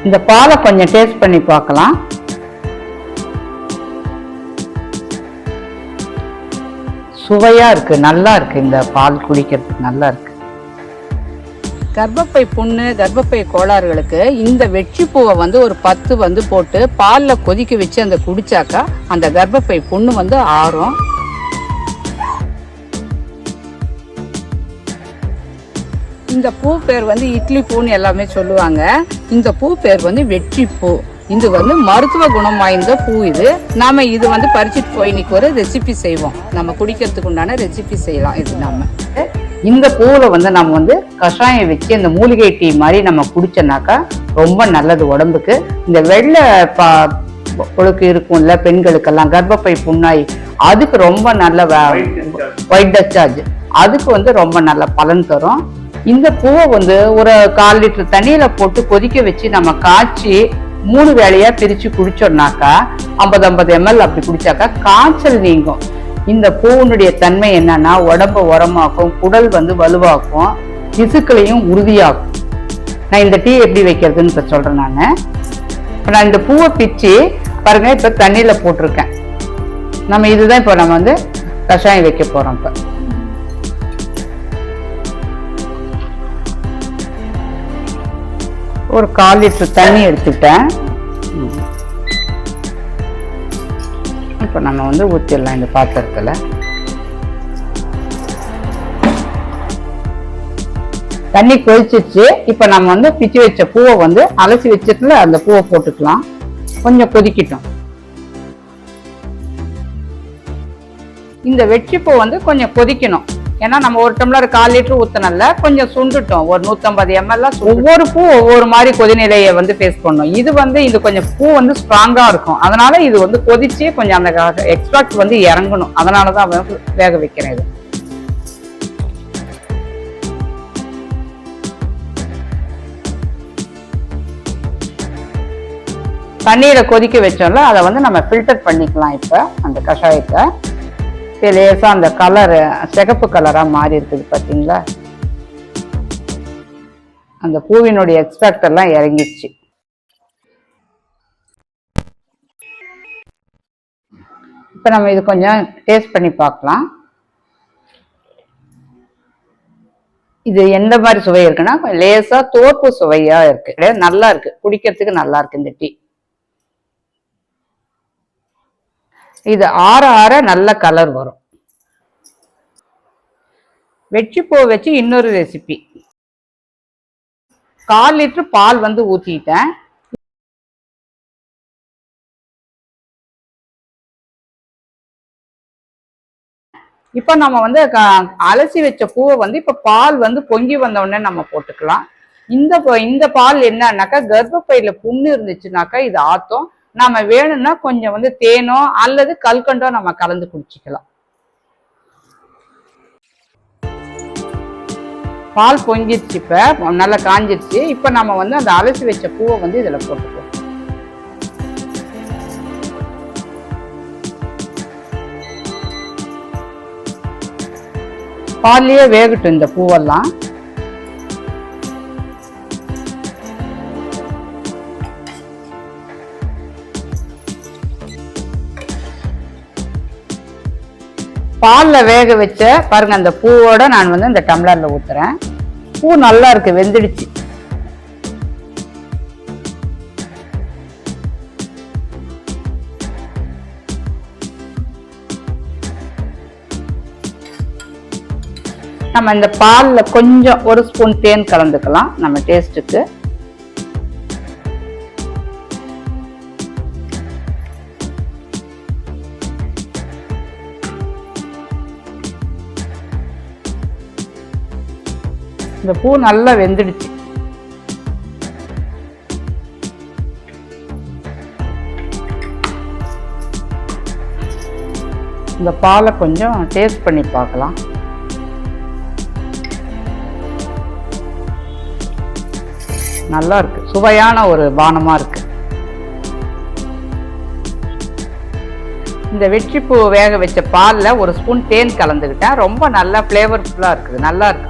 இந்த பாலை கொஞ்சம் டேஸ்ட் பண்ணி பார்க்கலாம். சுவையா இருக்கு, நல்லா இருக்கு. இந்த பால் குடிக்கிறதுக்கு நல்லா இருக்கு. கர்ப்பப்பை புண்ணு, கர்ப்பப்பை கோளாறுகளுக்கு இந்த வெற்றி பூவை ஒரு 10 போட்டு பால்ல கொதிக்க வச்சு அந்த குடிச்சாக்கா அந்த கர்ப்பப்பை புண்ணு ஆறும். இந்த பூ பேர் இட்லி பூன்னு எல்லாமே சொல்லுவாங்க. இந்த பூ பேர் வெற்றி பூ. இது மருத்துவ குணம் வாய்ந்த பூ. இது நாம இது பறிச்சுட்டு போய் இன்னைக்கு ஒரு ரெசிபி செய்வோம். நம்ம குடிக்கிறதுக்கு உண்டான ரெசிபி செய்யலாம். இது நாம இந்த பூவில் நம்ம கஷாயம் வச்சு இந்த மூலிகை டீ மாதிரி நம்ம குடிச்சோம்னாக்கா ரொம்ப நல்லது உடம்புக்கு. இந்த வெள்ளை பொழுக்கு இருக்கும்ல பெண்களுக்கெல்லாம், கர்ப்பப்பை புண்ணாய், அதுக்கு ரொம்ப நல்ல ஒயிட் டிஸ்சார்ஜ், அதுக்கு ரொம்ப நல்ல பலன் தரும். இந்த பூவை ஒரு 1/4 லிட்டர் தண்ணியில போட்டு கொதிக்க வச்சு நம்ம காய்ச்சி 3 வேளையா பிரிச்சு குடிச்சோம்னாக்கா 50 ml அப்படி குடிச்சாக்கா காய்ச்சல் நீங்கும். இந்த பூவினுடைய தன்மை என்னன்னா உடம்பு உரமாக்கும், குடல் வலுவாக்கும், திசுக்களையும் உறுதியாக்கும். நான் இந்த டீ எப்படி வைக்கிறதுன்னு இப்ப சொல்றேன். நான் இந்த பூவை பிச்சு பாருங்க, இப்ப தண்ணியில போட்டிருக்கேன். நம்ம இதுதான் இப்ப நம்ம கஷாயம் வைக்க போறோம். இப்ப ஒரு 1/4 லிட்டர் தண்ணி எடுத்துட்டேன். இப்ப நம்ம ஊத்திடலாம் இந்த பாத்திரத்துல. தண்ணி கொதிச்சிச்சு. இப்ப நம்ம பிச்சு வச்ச பூவை அலசி வச்சதுல அந்த பூவை போட்டுக்கலாம். கொஞ்சம் கொதிக்கட்டும். இந்த வெற்றி பூ கொஞ்சம் கொதிக்கணும். ஏன்னா நம்ம ஒரு டம்ளர் 1/4 லிட்டர் ஊத்தனல கொஞ்சம் சுண்டுட்டோம். ஒரு 150 ml. ஒவ்வொரு பூ ஒவ்வொரு மாதிரி கொதிநிலையை ஃபேஸ் பண்ணும். இது கொஞ்சம் பூ ஸ்ட்ராங்கா இருக்கும். அதனால இது கொதிச்சு கொஞ்சம் அந்த எக்ஸ்ட்ராக்ட் இறங்கணும். அதனாலதான் வேக வைக்கிறேன். இது தண்ணீரை கொதிக்க வச்சோம்ல, அதை நம்ம ஃபில்டர் பண்ணிக்கலாம். இப்ப அந்த கஷாயத்தை லேசா அந்த கலர் சிகப்பு கலரா மாறி இருக்குது பாத்தீங்களா? அந்த பூவினுடைய எக்ஸ்ட்ராக்ட் எல்லாம் இறங்கிடுச்சு. இப்ப நம்ம இது கொஞ்சம் டேஸ்ட் பண்ணி பார்க்கலாம். இது எந்த மாதிரி சுவை இருக்குன்னா லேசா தோப்பு சுவையா இருக்கு. நல்லா இருக்கு, குடிக்கிறதுக்கு நல்லா இருக்கு இந்த டீ. இது ஆற ஆற நல்ல கலர் வரும். வெற்றி பூ வச்சு இன்னொரு ரெசிபி. 1/4 லிட்டர் பால் ஊத்திட்டேன். இப்ப நம்ம அலசி வச்ச பூவை இப்ப பால் பொங்கி வந்த உடனே நம்ம போட்டுக்கலாம். இந்த பால் என்னன்னாக்கா கர்ப்பப்பையில புண்ணு இருந்துச்சுனாக்கா இது ஆத்தும். நாம வேணும்னா கொஞ்சம் தேனோ அல்லது கல்கண்டோ நம்ம கலந்து குடிச்சிக்கலாம். பால் பொங்கிடுச்சு. இப்ப நல்லா காஞ்சிருச்சு. இப்ப நம்ம அந்த அலசி வச்ச பூவை இதுல போட்டுக்கலாம். பால்லயே வேகட்டும் இந்த பூவெல்லாம். பால்ல வேக வச்ச பாருங்க அந்த பூவோட நான் இந்த டம்ளர்ல ஊத்துறேன். பூ நல்லா இருக்கு, வெந்துடுச்சு. நம்ம இந்த பால்ல கொஞ்சம் 1 ஸ்பூன் தேன் கலந்துக்கலாம் நம்ம டேஸ்ட்டுக்கு. இந்த பூ நல்லா வெந்துடுச்சு. இந்த பாலை கொஞ்சம் டேஸ்ட் பண்ணி பார்க்கலாம். நல்லா இருக்கு, சுவையான ஒரு பானமா இருக்கு. இந்த வெற்றி பூ வேக வச்ச பால்ல 1 ஸ்பூன் தேன் கலந்துக்கிட்டேன். ரொம்ப நல்லா ஃபிளேவர்ஃபுல்லா இருக்குது, நல்லா இருக்கு.